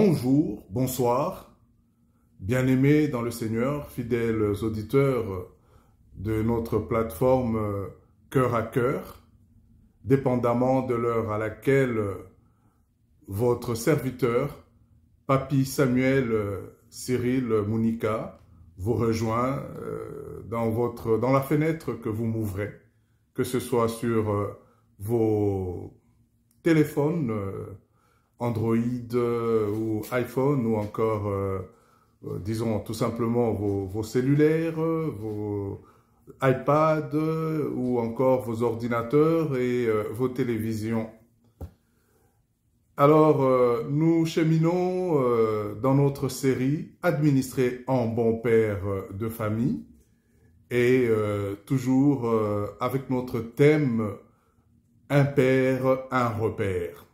Bonjour, bonsoir, bien-aimés dans le Seigneur, fidèles auditeurs de notre plateforme Cœur à Cœur, dépendamment de l'heure à laquelle votre serviteur, Papy Samuel Cyril Mounika, vous rejoint dans la fenêtre que vous m'ouvrez, que ce soit sur vos téléphones Android ou iPhone ou encore, disons tout simplement vos cellulaires, vos iPads ou encore vos ordinateurs et vos télévisions. Alors, nous cheminons dans notre série « Administrer en bon père de famille » et toujours avec notre thème « Un père, un repère ».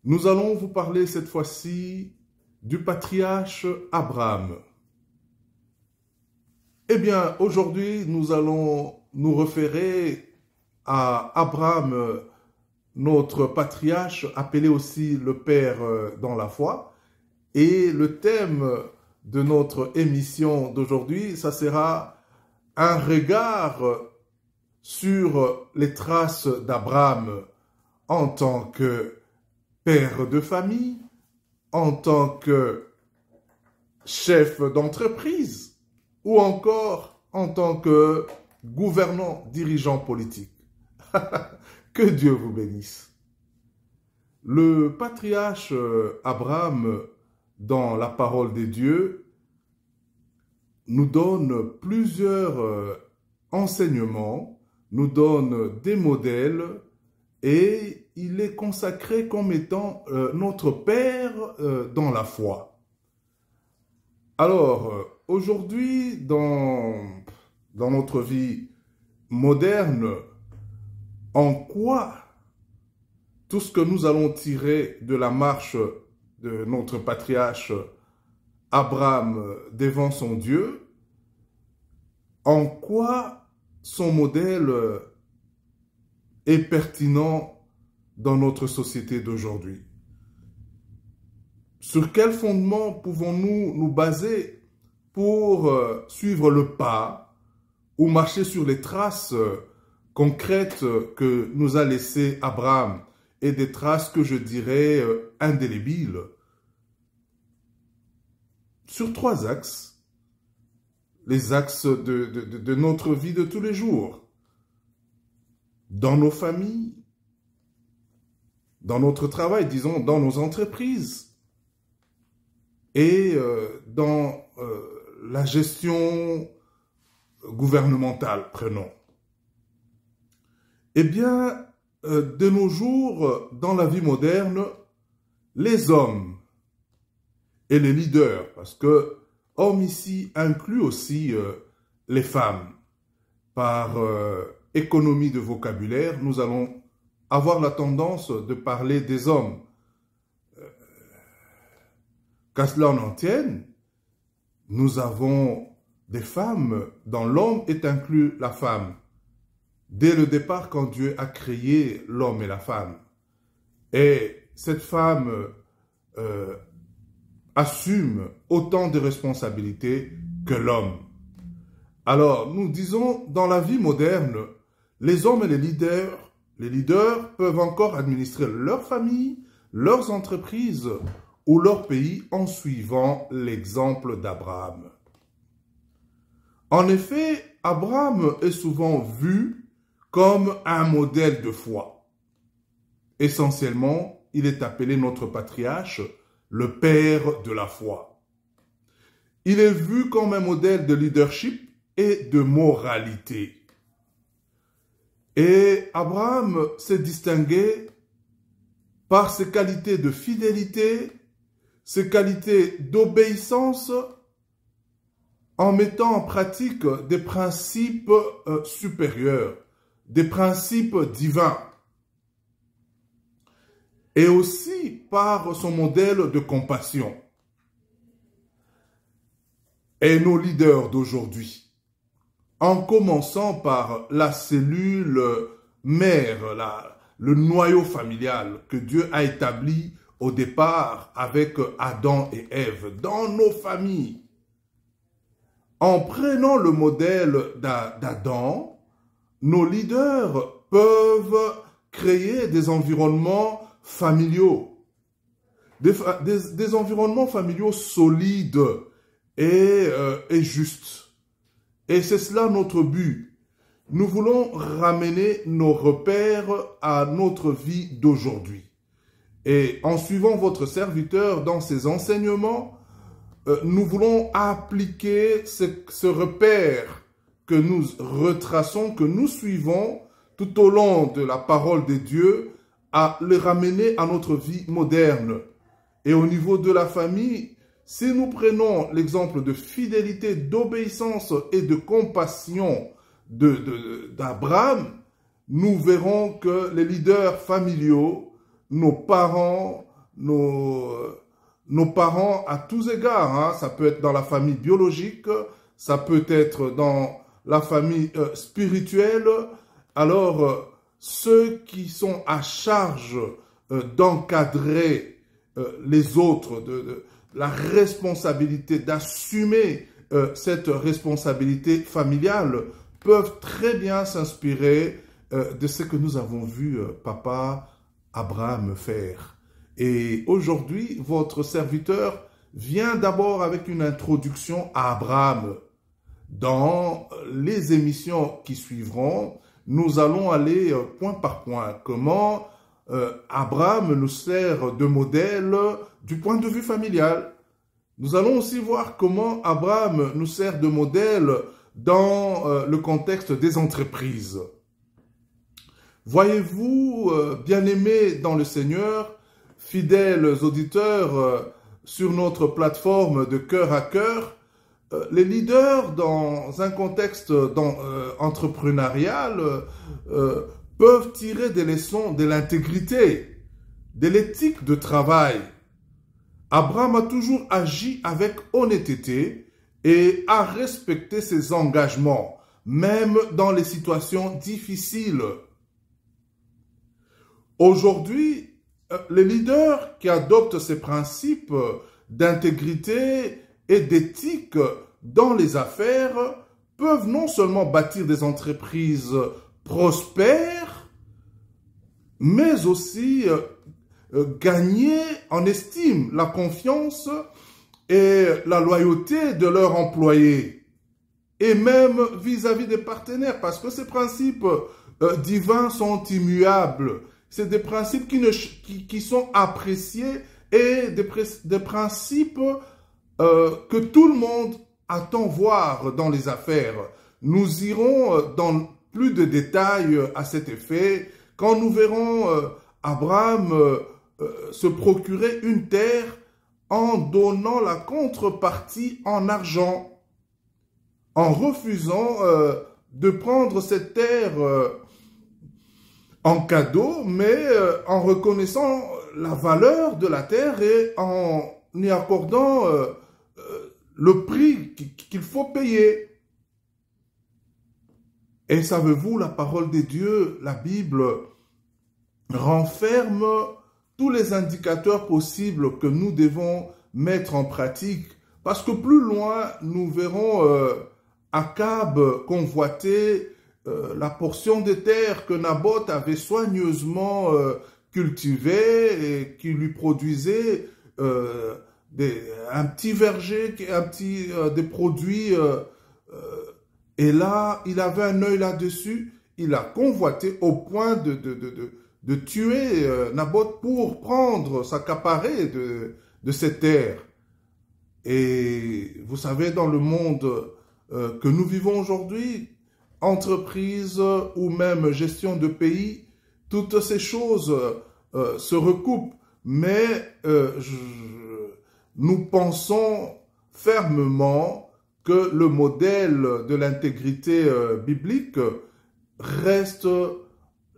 Nous allons vous parler cette fois-ci du patriarche Abraham. Eh bien, aujourd'hui, nous allons nous référer à Abraham, notre patriarche, appelé aussi le Père dans la foi. Et le thème de notre émission d'aujourd'hui, ça sera un regard sur les traces d'Abraham en tant que père de famille, en tant que chef d'entreprise ou encore en tant que gouvernant, dirigeant politique. Que Dieu vous bénisse. Le patriarche Abraham, dans la parole des dieux, nous donne plusieurs enseignements, nous donne des modèles et il est consacré comme étant notre Père dans la foi. Alors, aujourd'hui, dans notre vie moderne, en quoi tout ce que nous allons tirer de la marche de notre patriarche Abraham devant son Dieu, en quoi son modèle est pertinent dans notre société d'aujourd'hui? Sur quel fondement pouvons-nous nous baser pour suivre le pas ou marcher sur les traces concrètes que nous a laissées Abraham et des traces que je dirais indélébiles? Sur trois axes, les axes de notre vie de tous les jours, dans nos familles, dans notre travail, disons, dans nos entreprises et dans la gestion gouvernementale, prenons. Eh bien, de nos jours, dans la vie moderne, les hommes et les leaders, parce que hommes ici inclut aussi les femmes, par économie de vocabulaire, nous allons avoir la tendance de parler des hommes. Qu'à cela en tienne, nous avons des femmes dont l'homme est inclus la femme. Dès le départ, quand Dieu a créé l'homme et la femme. Et cette femme assume autant de responsabilités que l'homme. Alors, nous disons, dans la vie moderne, les hommes et les leaders peuvent encore administrer leur famille, leurs entreprises ou leur pays en suivant l'exemple d'Abraham. En effet, Abraham est souvent vu comme un modèle de foi. Essentiellement, il est appelé notre patriarche, le père de la foi. Il est vu comme un modèle de leadership et de moralité. Et Abraham s'est distingué par ses qualités de fidélité, ses qualités d'obéissance, en mettant en pratique des principes supérieurs, des principes divins. Et aussi par son modèle de compassion. Et nos leaders d'aujourd'hui, en commençant par la cellule mère, le noyau familial que Dieu a établi au départ avec Adam et Ève, dans nos familles. En prenant le modèle d'Adam, nos leaders peuvent créer des environnements familiaux, des environnements familiaux solides et justes. Et c'est cela notre but. Nous voulons ramener nos repères à notre vie d'aujourd'hui. Et en suivant votre serviteur dans ses enseignements, nous voulons appliquer ce repère que nous retraçons, que nous suivons tout au long de la parole de Dieu, à le ramener à notre vie moderne. Et au niveau de la famille, si nous prenons l'exemple de fidélité, d'obéissance et de compassion d'Abraham, nous verrons que les leaders familiaux, nos parents à tous égards, hein, ça peut être dans la famille biologique, ça peut être dans la famille spirituelle, alors ceux qui sont à charge d'encadrer les autres, la responsabilité, d'assumer cette responsabilité familiale, peuvent très bien s'inspirer de ce que nous avons vu papa Abraham faire. Et aujourd'hui, votre serviteur vient d'abord avec une introduction à Abraham. Dans les émissions qui suivront, nous allons aller point par point. Comment Abraham nous sert de modèle du point de vue familial. Nous allons aussi voir comment Abraham nous sert de modèle dans le contexte des entreprises. Voyez-vous, bien-aimés dans le Seigneur, fidèles auditeurs sur notre plateforme de cœur à cœur, les leaders dans un contexte entrepreneurial peuvent tirer des leçons de l'intégrité, de l'éthique de travail. Abraham a toujours agi avec honnêteté et a respecté ses engagements, même dans les situations difficiles. Aujourd'hui, les leaders qui adoptent ces principes d'intégrité et d'éthique dans les affaires peuvent non seulement bâtir des entreprises prospères, mais aussi gagner en estime la confiance et la loyauté de leurs employés, et même vis-à-vis des partenaires, parce que ces principes divins sont immuables. C'est des principes qui sont appréciés et des principes que tout le monde attend voir dans les affaires. Nous irons dans plus de détails à cet effet quand nous verrons Abraham se procurer une terre en donnant la contrepartie en argent, en refusant de prendre cette terre en cadeau, mais en reconnaissant la valeur de la terre et en y accordant le prix qu'il faut payer. Et savez-vous, la parole de Dieu, la Bible, renferme tous les indicateurs possibles que nous devons mettre en pratique, parce que plus loin, nous verrons Akab convoiter la portion de terre que Naboth avait soigneusement cultivée et qui lui produisait un petit verger, des produits. Et là, il avait un œil là-dessus. Il a convoité au point de tuer Naboth pour prendre, s'accaparer de cette terre. Et vous savez, dans le monde que nous vivons aujourd'hui, entreprise ou même gestion de pays, toutes ces choses se recoupent. Mais nous pensons fermement que le modèle de l'intégrité biblique reste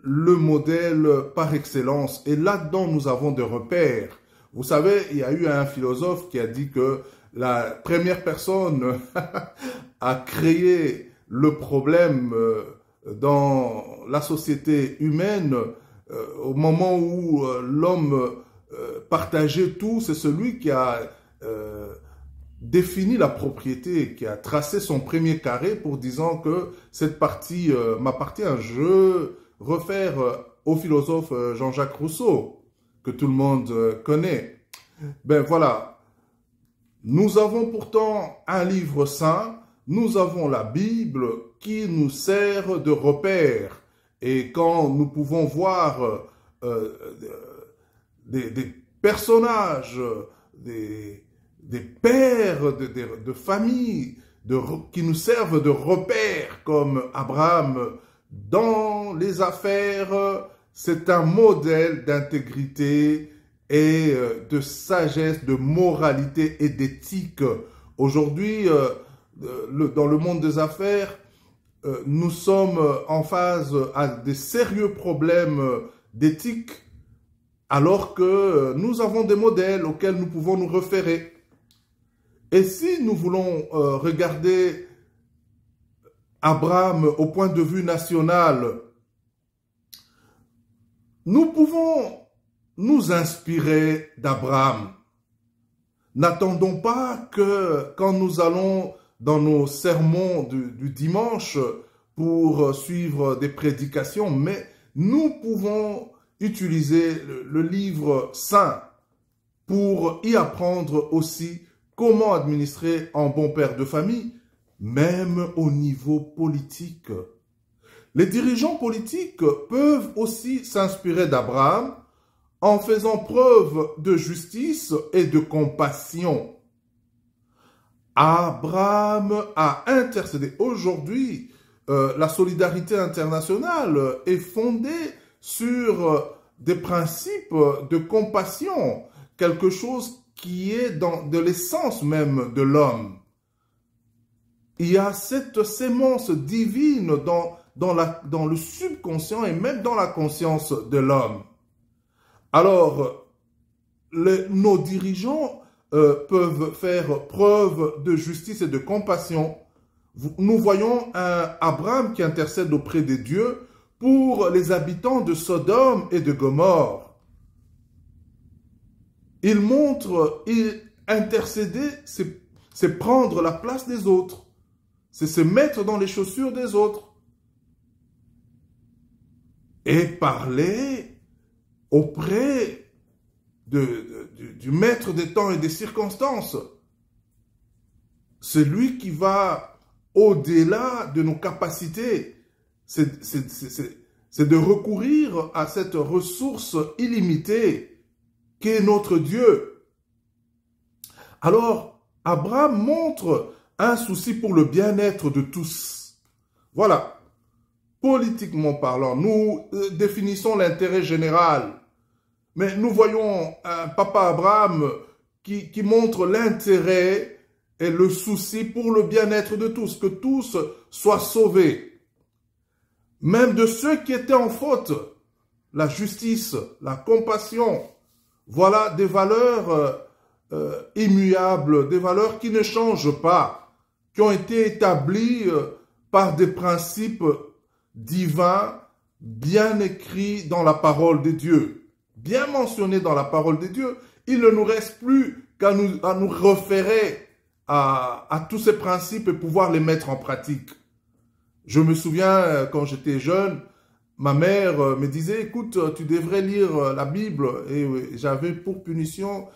le modèle par excellence. Et là-dedans, nous avons des repères. Vous savez, il y a eu un philosophe qui a dit que la première personne a créé le problème dans la société humaine au moment où l'homme partager tout, c'est celui qui a défini la propriété, qui a tracé son premier carré pour disant que cette partie m'appartient. Je réfère au philosophe Jean-Jacques Rousseau, que tout le monde connaît. Ben voilà, nous avons pourtant un livre saint, nous avons la Bible qui nous sert de repère. Et quand nous pouvons voir des personnages, des pères de famille qui nous servent de repères comme Abraham dans les affaires, c'est un modèle d'intégrité et de sagesse, de moralité et d'éthique. Aujourd'hui, dans le monde des affaires, nous sommes en phase à des sérieux problèmes d'éthique, alors que nous avons des modèles auxquels nous pouvons nous référer. Et si nous voulons regarder Abraham au point de vue national, nous pouvons nous inspirer d'Abraham. N'attendons pas que quand nous allons dans nos sermons du dimanche pour suivre des prédications, mais nous pouvons utiliser le livre saint pour y apprendre aussi comment administrer en bon père de famille, même au niveau politique. Les dirigeants politiques peuvent aussi s'inspirer d'Abraham en faisant preuve de justice et de compassion. Abraham a intercédé. Aujourd'hui, la solidarité internationale est fondée sur des principes de compassion, quelque chose qui est de l'essence même de l'homme. Il y a cette sémence divine dans le subconscient et même dans la conscience de l'homme. Alors, nos dirigeants peuvent faire preuve de justice et de compassion. Nous voyons un Abraham qui intercède auprès de Dieu pour les habitants de Sodome et de Gomorrhe. Intercéder, c'est prendre la place des autres. C'est se mettre dans les chaussures des autres. Et parler auprès du maître des temps et des circonstances. C'est lui qui va au-delà de nos capacités. C'est de recourir à cette ressource illimitée qu'est notre Dieu. Alors, Abraham montre un souci pour le bien-être de tous. Voilà. Politiquement parlant, nous définissons l'intérêt général. Mais nous voyons un papa Abraham qui montre l'intérêt et le souci pour le bien-être de tous, que tous soient sauvés. Même de ceux qui étaient en faute. La justice, la compassion. Voilà des valeurs immuables, des valeurs qui ne changent pas, qui ont été établies par des principes divins, bien écrits dans la parole de Dieu, bien mentionnés dans la parole de Dieu. Il ne nous reste plus qu'à nous référer à tous ces principes et pouvoir les mettre en pratique. Je me souviens, quand j'étais jeune, ma mère me disait, écoute, tu devrais lire la Bible. Et j'avais pour punition,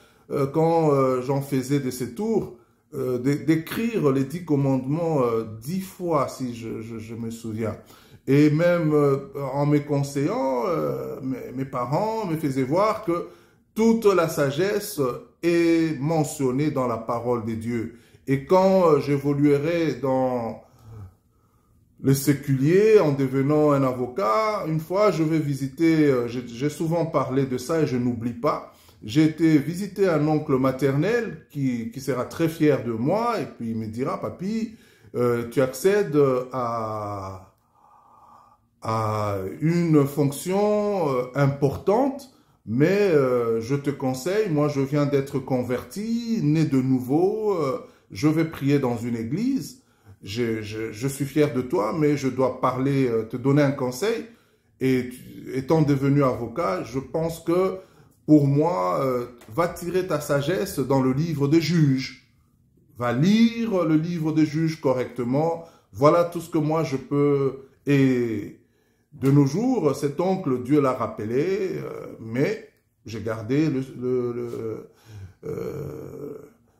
quand j'en faisais de ces tours, d'écrire les 10 commandements 10 fois, si je me souviens. Et même en me conseillant, mes parents me faisaient voir que toute la sagesse est mentionnée dans la parole de Dieu. Et quand j'évoluerai dans le séculier, en devenant un avocat, une fois je vais visiter, j'ai souvent parlé de ça et je n'oublie pas, j'ai été visiter un oncle maternel qui sera très fier de moi et puis il me dira, papy, tu accèdes à une fonction importante, mais je te conseille, moi je viens d'être converti, né de nouveau, je vais prier dans une église, je suis fier de toi, mais je dois te donner un conseil, et étant devenu avocat, je pense que pour moi, va tirer ta sagesse dans le livre des juges. Va lire le livre des juges correctement. Voilà tout ce que moi je peux. Et de nos jours, cet oncle, Dieu l'a rappelé, mais j'ai gardé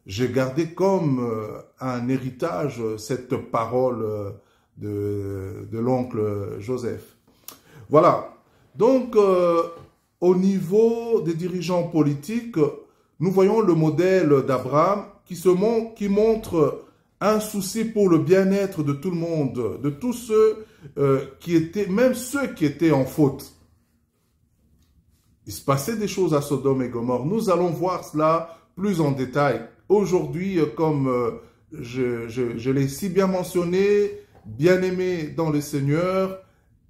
j'ai gardé comme un héritage cette parole de l'oncle Joseph. Voilà. Donc, au niveau des dirigeants politiques, nous voyons le modèle d'Abraham qui montre un souci pour le bien-être de tout le monde, de tous ceux qui étaient, même ceux qui étaient en faute. Il se passait des choses à Sodome et Gomorrhe. Nous allons voir cela plus en détail. Aujourd'hui, comme je l'ai si bien mentionné, bien-aimés dans le Seigneur,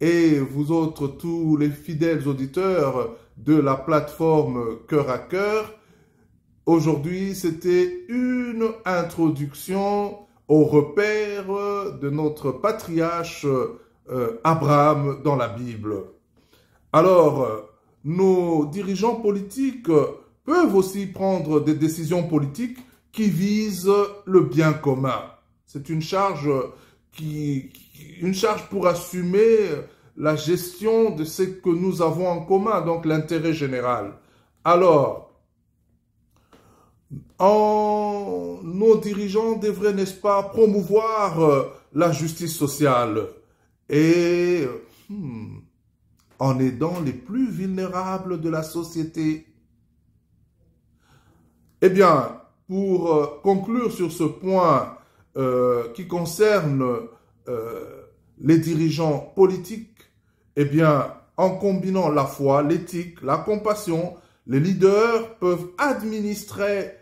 et vous autres, tous les fidèles auditeurs de la plateforme Cœur à Cœur, aujourd'hui, c'était une introduction au repère de notre patriarche Abraham dans la Bible. Alors, nos dirigeants politiques peuvent aussi prendre des décisions politiques qui visent le bien commun. C'est une charge pour assumer la gestion de ce que nous avons en commun, donc l'intérêt général. Alors, nos dirigeants devraient, n'est-ce pas, promouvoir la justice sociale et en aidant les plus vulnérables de la société. Eh bien, pour conclure sur ce point qui concerne les dirigeants politiques, eh bien, en combinant la foi, l'éthique, la compassion, les leaders peuvent administrer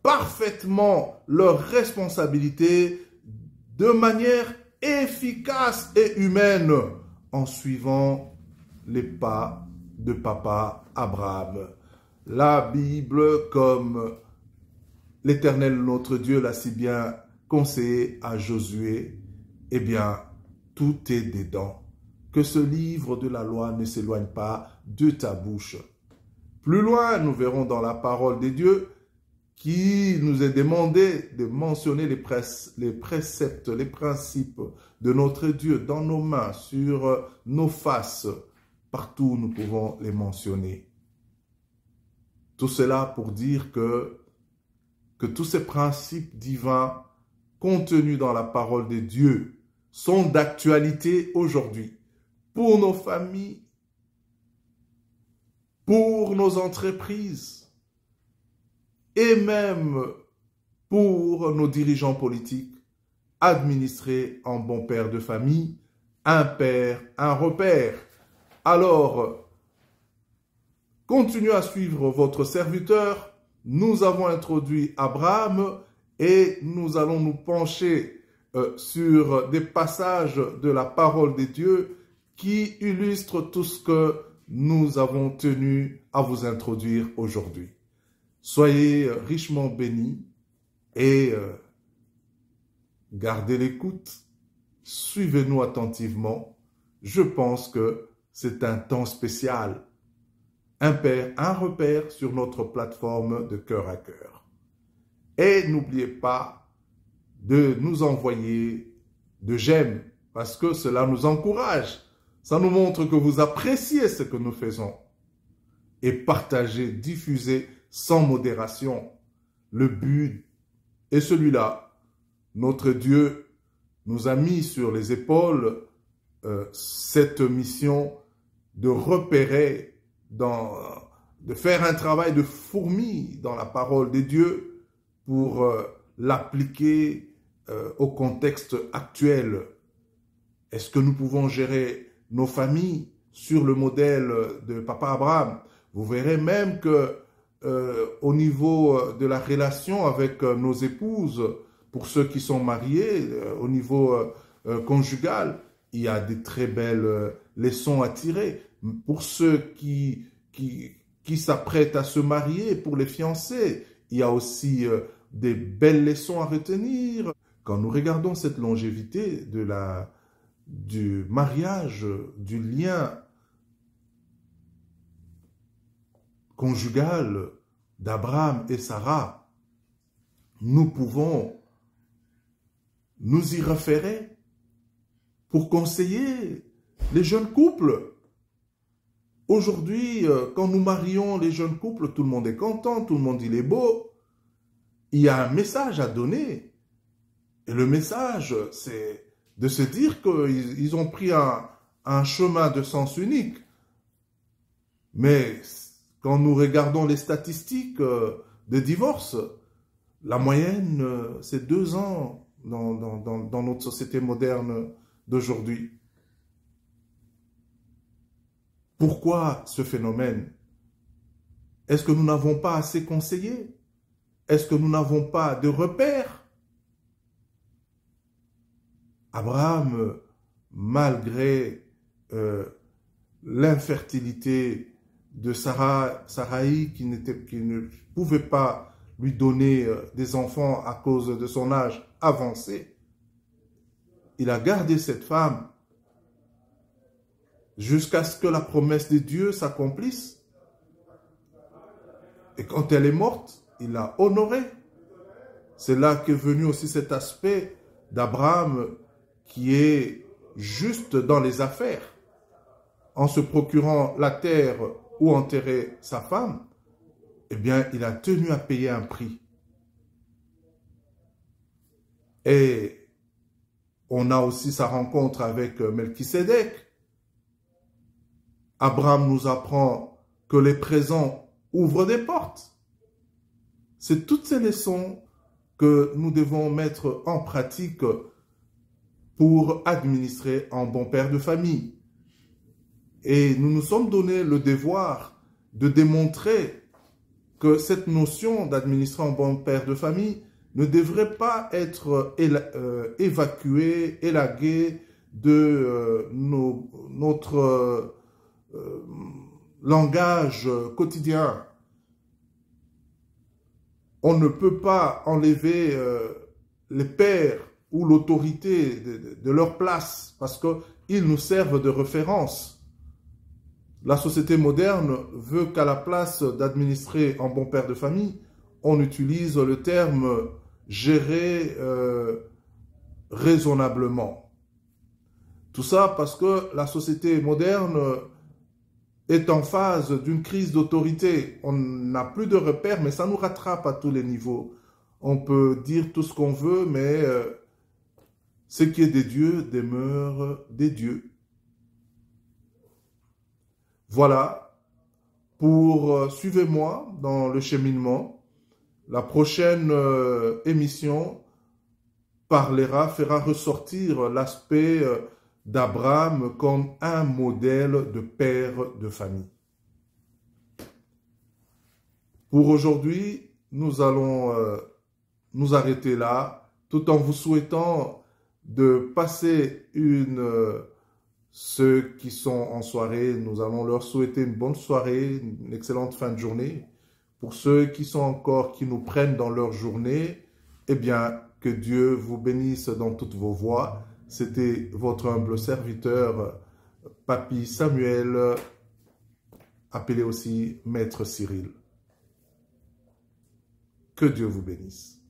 parfaitement leurs responsabilités de manière efficace et humaine en suivant les pas de papa Abraham. La Bible, comme l'Éternel notre Dieu l'a si bien conseillé à Josué, eh bien, tout est dedans. Que ce livre de la loi ne s'éloigne pas de ta bouche. Plus loin, nous verrons dans la parole de Dieu qui nous est demandé de mentionner les préceptes, les principes de notre Dieu dans nos mains, sur nos faces. Partout, nous pouvons les mentionner. Tout cela pour dire que tous ces principes divins contenus dans la parole de Dieu sont d'actualité aujourd'hui pour nos familles, pour nos entreprises et même pour nos dirigeants politiques, administrés en bon père de famille, un père, un repère. Alors, continuez à suivre votre serviteur. Nous avons introduit Abraham et nous allons nous pencher sur des passages de la parole de Dieu qui illustrent tout ce que nous avons tenu à vous introduire aujourd'hui. Soyez richement bénis et gardez l'écoute. Suivez-nous attentivement. Je pense que c'est un temps spécial. Un repère sur notre plateforme de Cœur à Cœur. Et n'oubliez pas de nous envoyer de j'aime parce que cela nous encourage. Ça nous montre que vous appréciez ce que nous faisons. Et partagez, diffusez sans modération. Le but est celui-là. Notre Dieu nous a mis sur les épaules cette mission de repérer, de faire un travail de fourmi dans la parole de Dieu pour l'appliquer au contexte actuel. Est-ce que nous pouvons gérer nos familles sur le modèle de Papa Abraham? Vous verrez même que au niveau de la relation avec nos épouses, pour ceux qui sont mariés, au niveau conjugal, il y a de très belles leçons à tirer. Pour ceux qui s'apprêtent à se marier, pour les fiancés, il y a aussi des belles leçons à retenir. Quand nous regardons cette longévité du mariage, du lien conjugale d'Abraham et Sarah, nous pouvons nous y référer pour conseiller les jeunes couples. Aujourd'hui, quand nous marions les jeunes couples, tout le monde est content, tout le monde il est beau. Il y a un message à donner. Et le message, c'est de se dire qu'ils ont pris un chemin de sens unique. Mais quand nous regardons les statistiques de divorce, la moyenne, c'est 2 ans dans notre société moderne d'aujourd'hui. Pourquoi ce phénomène? Est-ce que nous n'avons pas assez conseillé? Est-ce que nous n'avons pas de repères? Abraham, malgré l'infertilité de Sarai qui ne pouvait pas lui donner des enfants à cause de son âge avancé, il a gardé cette femme jusqu'à ce que la promesse de Dieu s'accomplisse. Et quand elle est morte, il l'a honorée. C'est là qu'est venu aussi cet aspect d'Abraham qui est juste dans les affaires. En se procurant la terre où enterrer sa femme, eh bien, il a tenu à payer un prix. Et on a aussi sa rencontre avec Melchisédek. Abraham nous apprend que les présents ouvrent des portes. C'est toutes ces leçons que nous devons mettre en pratique pour administrer un bon père de famille. Et nous nous sommes donné le devoir de démontrer que cette notion d'administrer un bon père de famille ne devrait pas être évacuée, élaguée de notre langage quotidien. On ne peut pas enlever les pères ou l'autorité de leur place parce qu'ils nous servent de référence. La société moderne veut qu'à la place d'administrer un bon père de famille, on utilise le terme « gérer raisonnablement ». Tout ça parce que la société moderne est en phase d'une crise d'autorité. On n'a plus de repères, mais ça nous rattrape à tous les niveaux. On peut dire tout ce qu'on veut, mais ce qui est des dieux demeure des dieux. Voilà, suivez-moi dans le cheminement. La prochaine émission fera ressortir l'aspect d'Abraham comme un modèle de père de famille. Pour aujourd'hui, nous allons nous arrêter là, tout en vous souhaitant de passer ceux qui sont en soirée, nous allons leur souhaiter une bonne soirée, une excellente fin de journée. Pour ceux qui nous prennent dans leur journée, eh bien, que Dieu vous bénisse dans toutes vos voies. C'était votre humble serviteur, Papy Samuel, appelé aussi Maître Cyril. Que Dieu vous bénisse.